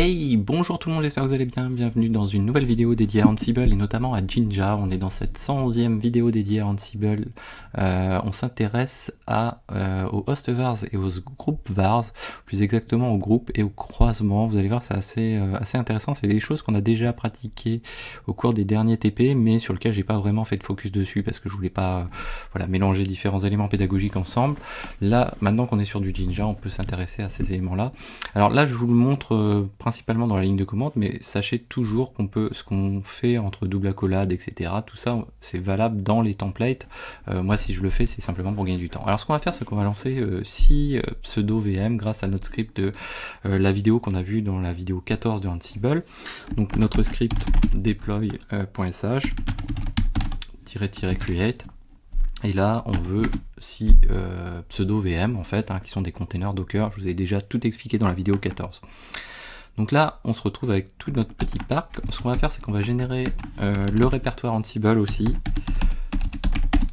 Hey, bonjour tout le monde, j'espère que vous allez bien, bienvenue dans une nouvelle vidéo dédiée à Ansible et notamment à Jinja. On est dans cette 111e vidéo dédiée à Ansible. On s'intéresse aux host vars et aux groupes vars, plus exactement aux groupes et aux croisements. Vous allez voir, c'est assez intéressant, c'est des choses qu'on a déjà pratiquées au cours des derniers TP, mais sur lesquelles j'ai pas vraiment fait de focus dessus parce que je voulais pas mélanger différents éléments pédagogiques ensemble. Là, maintenant qu'on est sur du Jinja, on peut s'intéresser à ces éléments-là. Alors là, je vous le montre principalement dans la ligne de commande, mais sachez toujours qu'on peut, ce qu'on fait entre double accolade, etc., tout ça, c'est valable dans les templates. Moi, si je le fais, c'est simplement pour gagner du temps. Alors, ce qu'on va faire, c'est qu'on va lancer 6 pseudo VM grâce à notre script de la vidéo qu'on a vue dans la vidéo 14 de Ansible. Donc, notre script deploy.sh -create. Et là, on veut 6 pseudo VM en fait, qui sont des containers Docker. Je vous ai déjà tout expliqué dans la vidéo 14. Donc là, on se retrouve avec tout notre petit parc. Ce qu'on va faire, c'est qu'on va générer le répertoire Ansible aussi,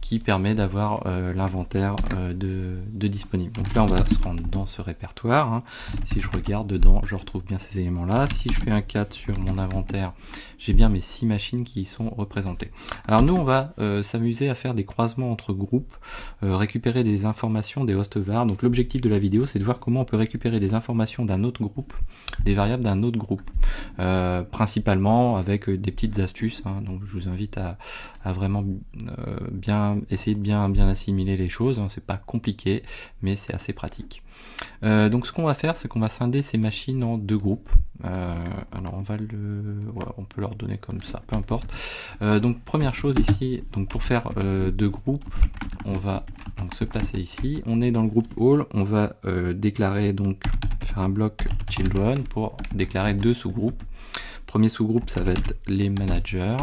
qui permet d'avoir l'inventaire de disponible. Donc là, on va se rendre dans ce répertoire. Si je regarde dedans, je retrouve bien ces éléments-là. Si je fais un cat sur mon inventaire, j'ai bien mes 6 machines qui y sont représentées. Alors nous, on va s'amuser à faire des croisements entre groupes, récupérer des informations des host vars. Donc l'objectif de la vidéo, c'est de voir comment on peut récupérer des informations d'un autre groupe, des variables d'un autre groupe, principalement avec des petites astuces. Donc je vous invite à vraiment essayer de bien assimiler les choses. C'est pas compliqué, mais c'est assez pratique. Donc ce qu'on va faire, c'est qu'on va scinder ces machines en 2 groupes. Alors on peut leur donner comme ça, peu importe. Donc première chose ici, donc pour faire 2 groupes, on va donc se placer ici. On est dans le groupe all, on va déclarer, donc faire un bloc children pour déclarer 2 sous-groupes. Premier sous-groupe, ça va être les managers.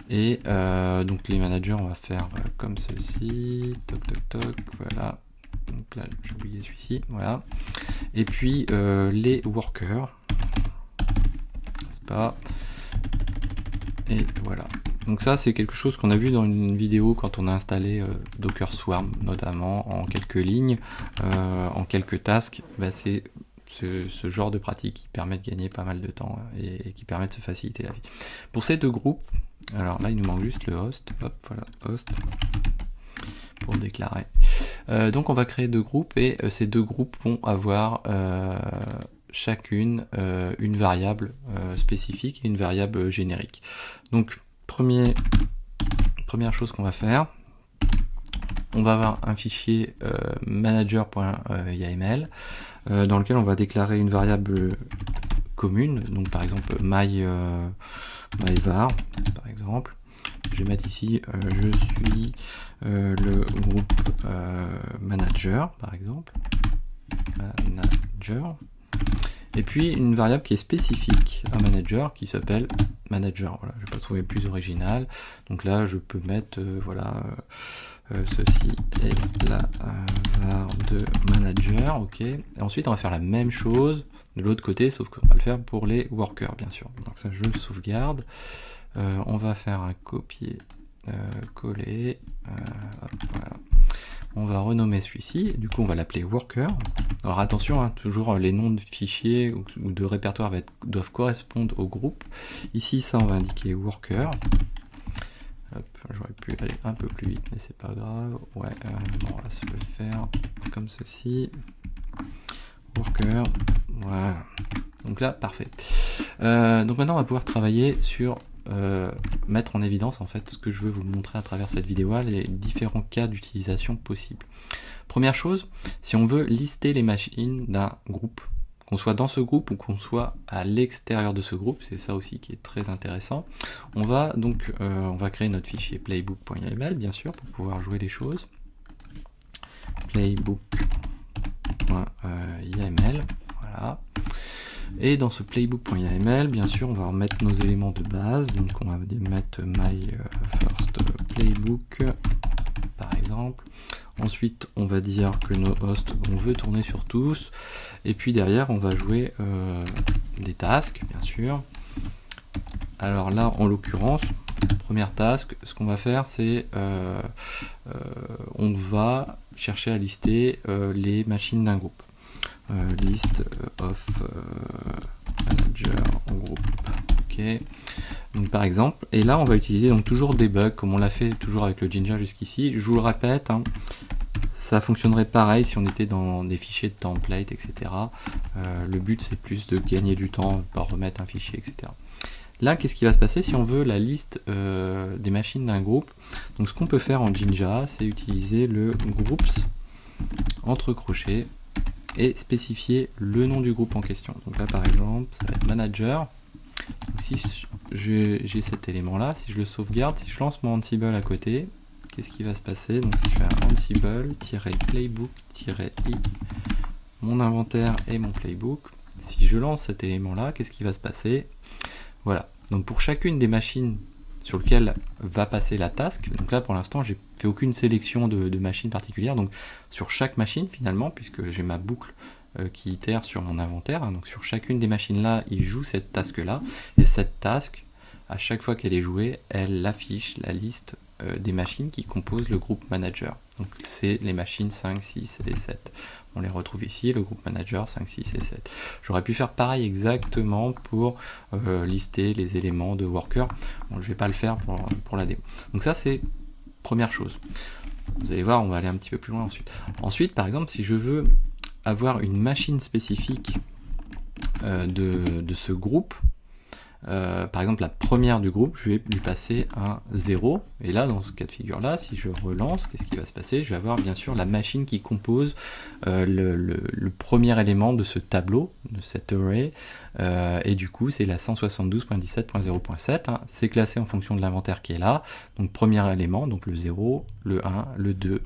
Et donc les managers, on va faire comme ceci, toc toc toc, voilà. Donc là, j'ai oublié celui-ci, voilà. Et puis les workers, n'est-ce pas? Et voilà. Donc ça, c'est quelque chose qu'on a vu dans une vidéo quand on a installé Docker Swarm, notamment en quelques lignes, en quelques tasks. C'est ce genre de pratique qui permet de gagner pas mal de temps et qui permet de se faciliter la vie. Pour ces 2 groupes, alors là il nous manque juste le host, hop, voilà, host, pour déclarer. Donc on va créer 2 groupes et ces 2 groupes vont avoir chacune une variable spécifique et une variable générique. Donc première chose qu'on va faire, on va avoir un fichier manager.yml dans lequel on va déclarer une variable commune, donc par exemple myvar, par exemple. Je vais mettre ici je suis le groupe manager, par exemple, manager, et puis une variable qui est spécifique à manager qui s'appelle manager. Voilà, je vais pas trouver plus original, donc là je peux mettre ceci est la var de manager, ok. Et ensuite on va faire la même chose de l'autre côté, sauf qu'on va le faire pour les workers, bien sûr. Donc ça, je le sauvegarde. On va faire un copier-coller. Voilà. On va renommer celui-ci. Du coup, on va l'appeler worker. Alors attention, toujours les noms de fichiers ou de répertoires doivent correspondre au groupe. Ici, ça, on va indiquer worker. J'aurais pu aller un peu plus vite, mais c'est pas grave. Ouais, on va se le faire comme ceci. Worker, voilà. Donc là, parfait. Donc maintenant, on va pouvoir travailler sur mettre en évidence en fait ce que je veux vous montrer à travers cette vidéo, les différents cas d'utilisation possibles. Première chose, si on veut lister les machines d'un groupe, qu'on soit dans ce groupe ou qu'on soit à l'extérieur de ce groupe, c'est ça aussi qui est très intéressant. On va donc on va créer notre fichier playbook.yml, bien sûr, pour pouvoir jouer les choses. Playbook.yml, voilà. Et dans ce playbook.yml, bien sûr, on va remettre nos éléments de base. Donc on va mettre my first playbook, par exemple. Ensuite, on va dire que nos hosts, on veut tourner sur tous. Et puis derrière, on va jouer des tasks, bien sûr. Alors là, en l'occurrence, première task, ce qu'on va faire, c'est on va chercher à lister les machines d'un groupe. list of manager en groupe. Ok. Donc par exemple, et là on va utiliser donc toujours debug comme on l'a fait toujours avec le Jinja jusqu'ici. Je vous le répète, hein, ça fonctionnerait pareil si on était dans des fichiers de template, etc. Le but c'est plus de gagner du temps, pas remettre un fichier, etc. Là, qu'est-ce qui va se passer si on veut la liste des machines d'un groupe? Donc ce qu'on peut faire en Jinja, c'est utiliser le groups entre crochets et spécifier le nom du groupe en question. Donc là par exemple, ça va être manager. Donc si j'ai cet élément là, si je le sauvegarde, si je lance mon Ansible à côté, qu'est-ce qui va se passer? Donc si je fais un Ansible-playbook-i, mon inventaire et mon playbook, si je lance cet élément là, qu'est-ce qui va se passer? Voilà, donc pour chacune des machines sur lesquelles va passer la task, donc là pour l'instant j'ai fait aucune sélection de machines particulières, donc sur chaque machine finalement, puisque j'ai ma boucle qui itère sur mon inventaire, hein, donc sur chacune des machines là, il joue cette task là, et cette task, à chaque fois qu'elle est jouée, elle affiche la liste des machines qui composent le groupe manager. Donc c'est les machines 5, 6 et 7. On les retrouve ici, le groupe manager 5, 6 et 7. J'aurais pu faire pareil exactement pour lister les éléments de worker. Bon, je ne vais pas le faire pour la démo. Donc ça c'est première chose. Vous allez voir, on va aller un petit peu plus loin ensuite. Ensuite, par exemple, si je veux avoir une machine spécifique de ce groupe, par exemple la première du groupe, je vais lui passer un 0, et là dans ce cas de figure là, si je relance, qu'est-ce qui va se passer? Je vais avoir bien sûr la machine qui compose le premier élément de ce tableau, de cet array, et du coup c'est la 172.17.0.7, hein, c'est classé en fonction de l'inventaire qui est là, donc premier élément, donc le 0, le 1, le 2,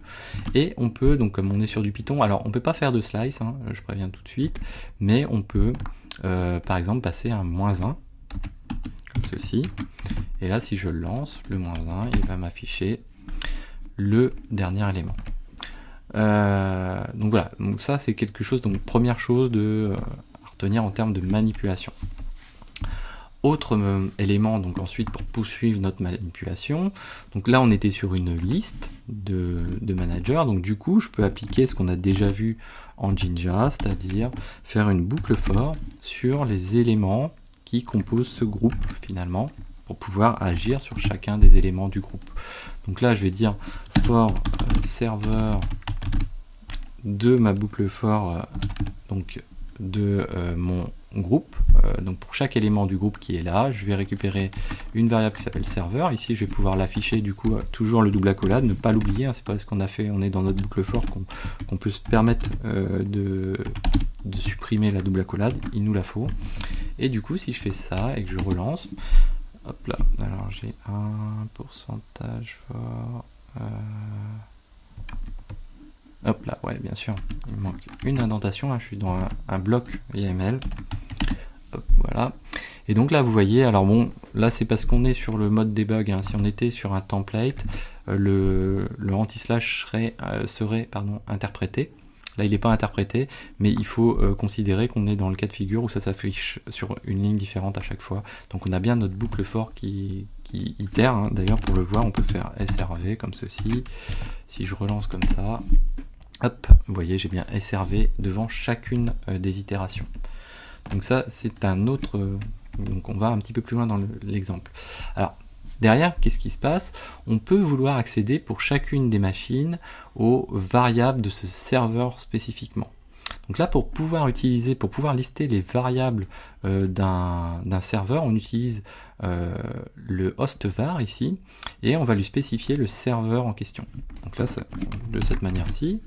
et on peut, donc comme on est sur du Python, alors on peut pas faire de slice, hein, je préviens tout de suite, mais on peut par exemple passer un -1, comme ceci, et là si je lance le -1, il va m'afficher le dernier élément. Donc voilà, donc ça c'est quelque chose, donc première chose à retenir en termes de manipulation. Autre élément, donc ensuite pour poursuivre notre manipulation, donc là on était sur une liste de managers, donc du coup je peux appliquer ce qu'on a déjà vu en Jinja, c'est-à-dire faire une boucle for sur les éléments qui composent ce groupe finalement, pour pouvoir agir sur chacun des éléments du groupe. Donc là je vais dire for serveur de ma boucle for donc de mon groupe, donc pour chaque élément du groupe qui est là, je vais récupérer une variable qui s'appelle serveur. Ici je vais pouvoir l'afficher du coup toujours le double accolade, ne pas l'oublier, hein, c'est pas ce qu'on a fait, on est dans notre boucle for qu'on peut se permettre de supprimer la double accolade, il nous la faut. Et du coup si je fais ça et que je relance, hop là, alors j'ai un pourcentage for hop là, ouais, bien sûr, il me manque une indentation, hein, je suis dans un bloc YAML. Hop, voilà. Et donc là, vous voyez, alors bon, là c'est parce qu'on est sur le mode debug, hein, si on était sur un template, le anti-slash serait interprété. Là, il n'est pas interprété, mais il faut considérer qu'on est dans le cas de figure où ça s'affiche sur une ligne différente à chaque fois. Donc on a bien notre boucle for qui itère, hein. D'ailleurs, pour le voir, on peut faire SRV comme ceci. Si je relance comme ça, hop, vous voyez, j'ai bien SRV devant chacune des itérations. Donc ça, c'est un autre... donc on va un petit peu plus loin dans l'exemple. Alors, derrière, qu'est-ce qui se passe? On peut vouloir accéder pour chacune des machines aux variables de ce serveur spécifiquement. Donc là, pour pouvoir lister les variables d'un serveur, on utilise le host var ici, et on va lui spécifier le serveur en question. Donc là, de cette manière-ci,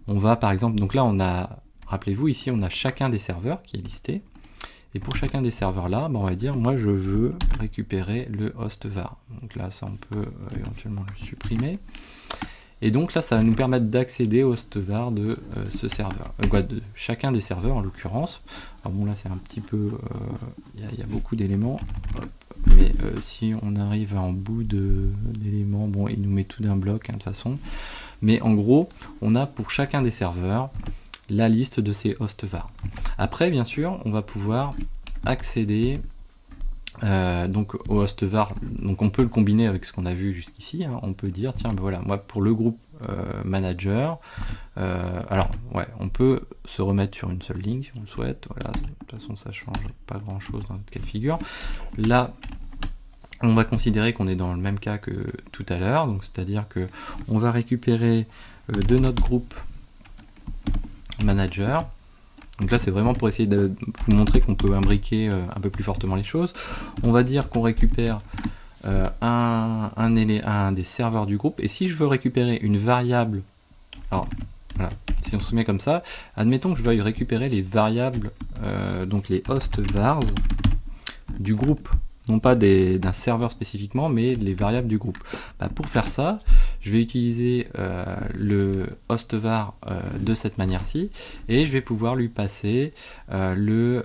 on va par exemple, donc là on a, rappelez-vous, ici on a chacun des serveurs qui est listé, et pour chacun des serveurs là, on va dire, moi je veux récupérer le host var. Donc là, ça on peut éventuellement le supprimer. Et donc là, ça va nous permettre d'accéder au host var de ce serveur, de chacun des serveurs en l'occurrence. Alors bon, là c'est un petit peu, il y a beaucoup d'éléments, mais si on arrive en bout d'éléments, bon, il nous met tout d'un bloc, hein, de toute façon. Mais en gros, on a pour chacun des serveurs la liste de ces host var. Après, bien sûr, on va pouvoir accéder donc au host var, donc on peut le combiner avec ce qu'on a vu jusqu'ici, hein. On peut dire, tiens, ben voilà, moi pour le groupe manager. Alors ouais, on peut se remettre sur une seule ligne si on le souhaite. Voilà, de toute façon ça change pas grand chose dans notre cas de figure. Là, on va considérer qu'on est dans le même cas que tout à l'heure, donc c'est-à-dire que on va récupérer de notre groupe manager. Donc là c'est vraiment pour essayer de vous montrer qu'on peut imbriquer un peu plus fortement les choses. On va dire qu'on récupère un des serveurs du groupe, et si je veux récupérer une variable, alors voilà, si on se met comme ça, admettons que je veuille récupérer les variables, donc les host vars du groupe, non pas d'un serveur spécifiquement, mais les variables du groupe. Pour faire ça, je vais utiliser le host var de cette manière-ci, et je vais pouvoir lui passer alors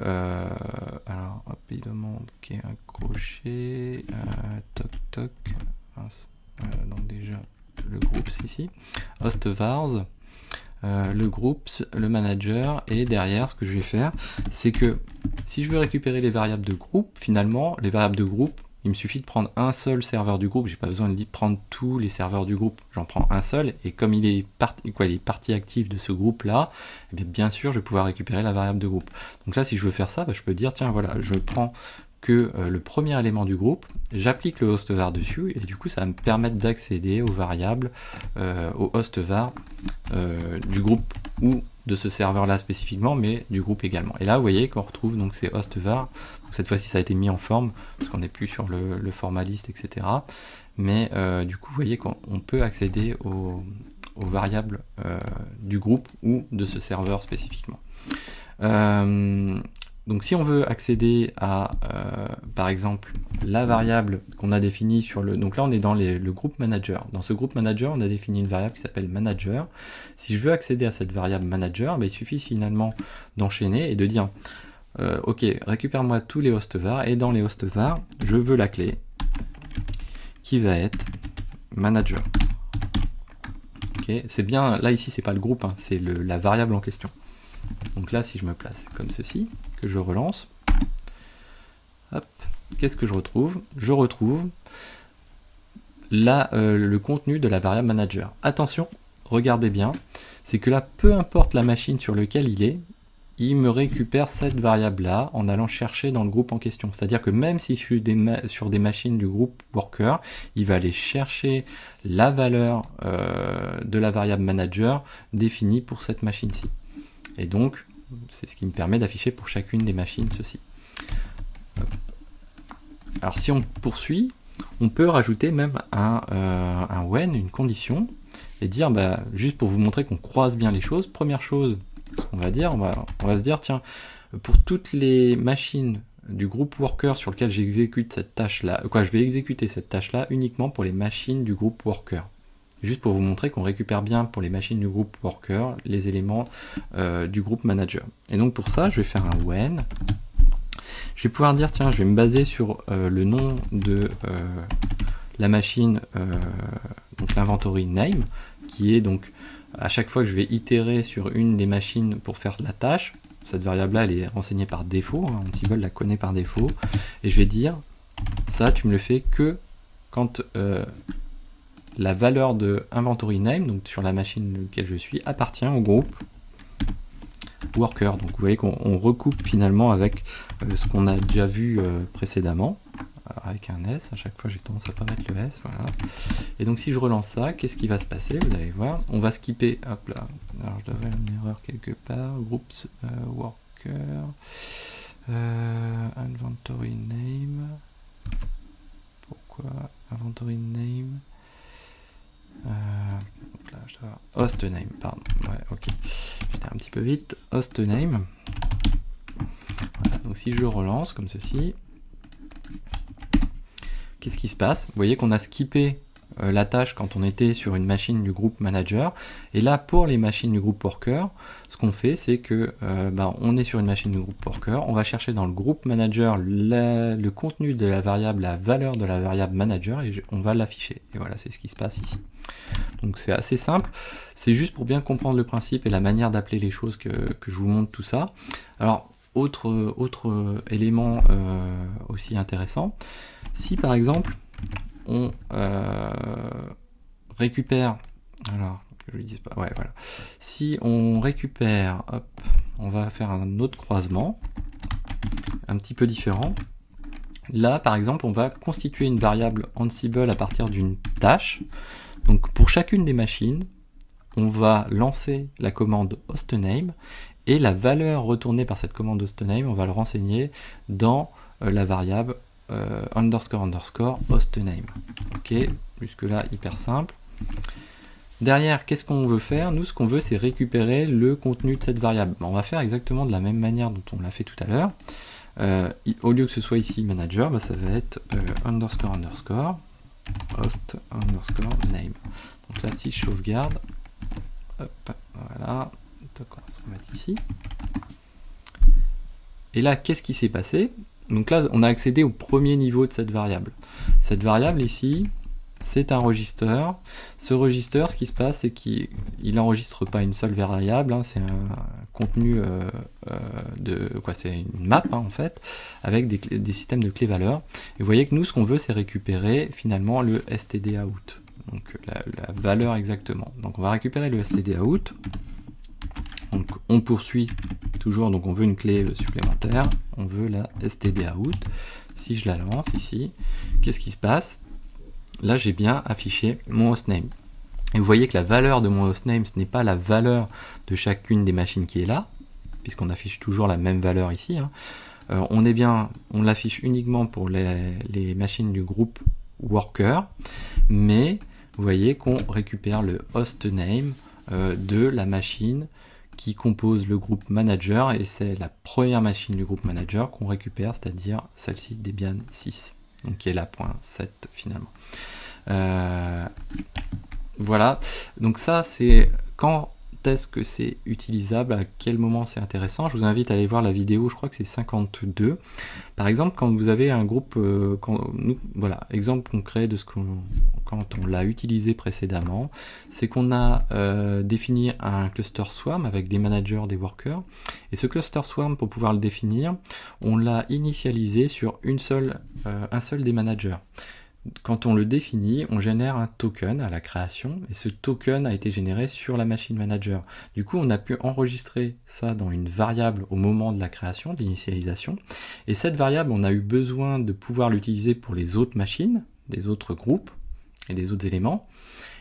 rapidement, ok, un crochet, toc toc, donc déjà le groupe c'est ici, host vars, le groupe, le manager, et derrière ce que je vais faire, c'est que si je veux récupérer les variables de groupe, finalement les variables de groupe, il me suffit de prendre un seul serveur du groupe, j'ai pas besoin de prendre tous les serveurs du groupe, j'en prends un seul, et comme il est partie active de ce groupe là, eh bien sûr je vais pouvoir récupérer la variable de groupe. Donc là si je veux faire ça, je peux dire tiens voilà, je prends que le premier élément du groupe, j'applique le host var dessus, et du coup ça va me permettre d'accéder aux variables, au host var du groupe, ou de ce serveur là spécifiquement, mais du groupe également. Et là vous voyez qu'on retrouve donc ces host var, donc cette fois-ci ça a été mis en forme, parce qu'on n'est plus sur le format liste, etc. Mais du coup vous voyez qu'on peut accéder aux variables du groupe ou de ce serveur spécifiquement. Donc si on veut accéder à, par exemple, la variable qu'on a définie sur le... Donc là on est dans le groupe manager. Dans ce groupe manager, on a défini une variable qui s'appelle manager. Si je veux accéder à cette variable manager, il suffit finalement d'enchaîner et de dire ok, récupère-moi tous les host var, et dans les host var, je veux la clé qui va être manager. Ok, c'est bien, là ici c'est pas le groupe, hein, c'est la variable en question. Donc là, si je me place comme ceci, que je relance, hop, qu'est-ce que je retrouve? Je retrouve là le contenu de la variable manager. Attention, regardez bien, c'est que là, peu importe la machine sur laquelle il me récupère cette variable-là en allant chercher dans le groupe en question. C'est-à-dire que même si je suis sur des machines du groupe worker, il va aller chercher la valeur de la variable manager définie pour cette machine-ci. Et donc, c'est ce qui me permet d'afficher pour chacune des machines ceci. Alors si on poursuit, on peut rajouter même un when, une condition, et dire, juste pour vous montrer qu'on croise bien les choses, première chose, on va se dire, tiens, pour toutes les machines du groupe worker sur lequel j'exécute cette tâche-là, je vais exécuter cette tâche-là uniquement pour les machines du groupe worker. Juste pour vous montrer qu'on récupère bien pour les machines du groupe worker les éléments du groupe manager. Et donc pour ça, je vais faire un when. Je vais pouvoir dire, tiens, je vais me baser sur le nom de la machine, donc l'inventory name, qui est donc à chaque fois que je vais itérer sur une des machines pour faire la tâche, cette variable-là, elle est renseignée par défaut, hein, Ansible la connaît par défaut, et je vais dire, ça, tu me le fais que quand la valeur de inventory name, donc sur la machine laquelle je suis, appartient au groupe worker. Donc vous voyez qu'on recoupe finalement avec ce qu'on a déjà vu précédemment, avec un S, à chaque fois j'ai tendance à pas mettre le S, voilà. Et donc si je relance ça, qu'est-ce qui va se passer? Vous allez voir, on va skipper, hop là, alors je devrais avoir une erreur quelque part, groups worker, inventory name, pourquoi inventory name? Là, je dois avoir host name, pardon, ouais, ok, j'étais un petit peu vite, host name, voilà, donc si je relance comme ceci, qu'est-ce qui se passe? Vous voyez qu'on a skippé la tâche quand on était sur une machine du groupe manager, et là pour les machines du groupe worker, ce qu'on fait c'est que on est sur une machine du groupe worker, on va chercher dans le groupe manager le contenu de la variable, la valeur de la variable manager, et on va l'afficher, et voilà, c'est ce qui se passe ici. Donc c'est assez simple, c'est juste pour bien comprendre le principe et la manière d'appeler les choses que je vous montre tout ça. Alors autre élément aussi intéressant, si par exemple on récupère Alors, que je ne dise pas, ouais, voilà. Si on récupère, hop, on va faire un autre croisement, un petit peu différent. Là, par exemple, on va constituer une variable Ansible à partir d'une tâche. Donc, pour chacune des machines, on va lancer la commande hostname et la valeur retournée par cette commande hostname, on va le renseigner dans la variable underscore hostname. Ok, jusque-là, hyper simple. Derrière, qu'est-ce qu'on veut faire? Nous, ce qu'on veut, c'est récupérer le contenu de cette variable. On va faire exactement de la même manière dont on l'a fait tout à l'heure. Au lieu que ce soit ici manager, bah, ça va être underscore host underscore name. Donc là, si je sauvegarde, hop, voilà, donc on va mettre ici. Et là, qu'est-ce qui s'est passé? Donc là, on a accédé au premier niveau de cette variable. Cette variable ici, c'est un register. Ce register, ce qui se passe, c'est qu'il n'enregistre pas une seule variable, hein, c'est un contenu c'est une map hein, en fait, avec des systèmes de clés-valeurs. Et vous voyez que nous, ce qu'on veut, c'est récupérer finalement le stdout. Donc la valeur exactement. Donc on va récupérer le stdout. Donc on poursuit toujours, donc on veut une clé supplémentaire, on veut la stdout. Si je la lance ici, qu'est-ce qui se passe? Là, j'ai bien affiché mon hostname. Et vous voyez que la valeur de mon hostname, ce n'est pas la valeur de chacune des machines qui est là, puisqu'on affiche toujours la même valeur ici. Hein. On l'affiche uniquement pour les machines du groupe worker, mais vous voyez qu'on récupère le hostname de la machine qui compose le groupe manager, et c'est la première machine du groupe manager qu'on récupère, c'est-à-dire celle-ci, Debian 6. Donc qui est la .7 finalement. Voilà, donc ça c'est quand est-ce que c'est utilisable, à quel moment c'est intéressant. Je vous invite à aller voir la vidéo, je crois que c'est 52. Par exemple, quand vous avez un groupe, voilà, exemple concret de quand on l'a utilisé précédemment, c'est qu'on a défini un cluster swarm avec des managers, des workers, et ce cluster swarm, pour pouvoir le définir, on l'a initialisé sur un seul des managers. Quand on le définit, on génère un token à la création, et ce token a été généré sur la machine manager. Du coup, on a pu enregistrer ça dans une variable au moment de la création, de l'initialisation, et cette variable, on a eu besoin de pouvoir l'utiliser pour les autres machines, des autres groupes et des autres éléments,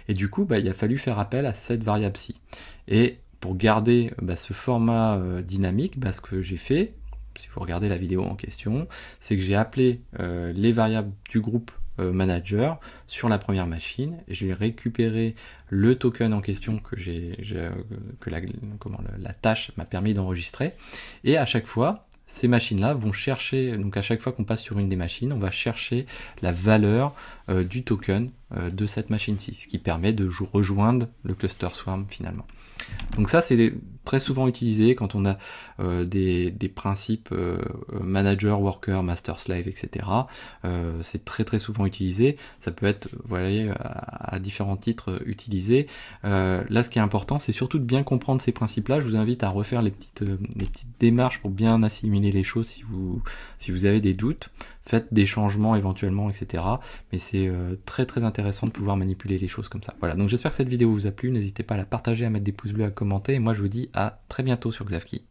et du coup, il a fallu faire appel à cette variable-ci. Et pour garder ce format dynamique, ce que j'ai fait, si vous regardez la vidéo en question, c'est que j'ai appelé les variables du groupe manager sur la première machine, et j'ai récupéré le token en question que la tâche m'a permis d'enregistrer, et à chaque fois ces machines là vont chercher, donc à chaque fois qu'on passe sur une des machines, on va chercher la valeur du token de cette machine-ci, ce qui permet de rejoindre le cluster swarm finalement. Donc ça, c'est très souvent utilisé quand on a des principes manager, worker, master, slave, etc. C'est très souvent utilisé. Ça peut être, vous voyez, à différents titres utilisé. Là, ce qui est important, c'est surtout de bien comprendre ces principes-là. Je vous invite à refaire les petites démarches pour bien assimiler les choses si vous avez des doutes. Faites des changements éventuellement, etc. Mais c'est très intéressant de pouvoir manipuler les choses comme ça. Voilà, donc j'espère que cette vidéo vous a plu. N'hésitez pas à la partager, à mettre des pouces bleus, à commenter. Et moi, je vous dis à très bientôt sur Xavki.